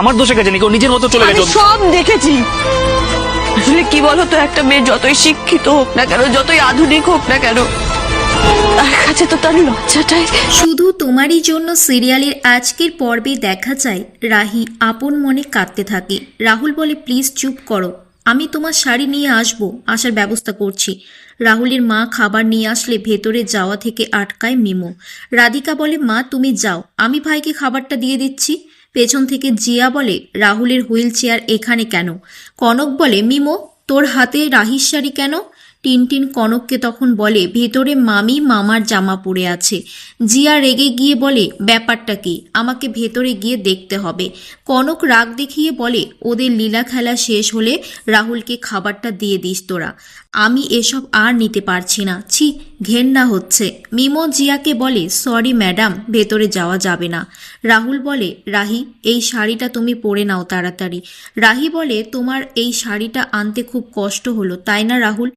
আমার দোষে গেছে নাকি ও নিজের মতো চলে আমি গেছে? সব দেখেছি। আসলে কি বলতো, একটা মেয়ে যতই শিক্ষিত হোক না কেন, যতই আধুনিক হোক না কেন, তার কাছে তো তার লজ্জাটাই। শুধু তোমারই জন্য সিরিয়ালের আজকের পর্বে দেখা যায় রাহি আপন মনে কাঁদতে থাকে। রাহুল বলে, প্লিজ চুপ করো, আমি তোমার শাড়ি নিয়ে আসবো, আসার ব্যবস্থা করছি। রাহুলের মা খাবার নিয়ে আসলে ভেতরে যাওয়া থেকে আটকায় মিমো। রাধিকা বলে, মা তুমি যাও, আমি ভাইকে খাবারটা দিয়ে দিচ্ছি। পেছন থেকে জিয়া বলে, রাহুলের হুইল চেয়ার এখানে কেন? কনক বলে, মিমো তোর হাতে রাহির শাড়ি কেন? টিনটিন কনককে তখন বলে, ভেতরে মামি মামার জামা পরে আছে। জিয়া রেগে গিয়ে বলে, ব্যাপারটা কি, আমাকে ভেতরে গিয়ে দেখতে হবে। কনক রাগ দেখিয়ে বলে, ওদের লীলা খেলা শেষ হলে রাহুলকে খাবারটা দিয়ে দিস তোরা, আমি এসব আর নিতে পারছি না, ছি ঘেন্না হচ্ছে। মিমো জিয়াকে বলে, সরি ম্যাডাম, ভেতরে যাওয়া যাবে না। রাহুল বলে, রাহি এই শাড়িটা তুমি পরে নাও তাড়াতাড়ি। রাহি বলে, তোমার এই শাড়িটা আনতে খুব কষ্ট হলো তাই না রাহুল?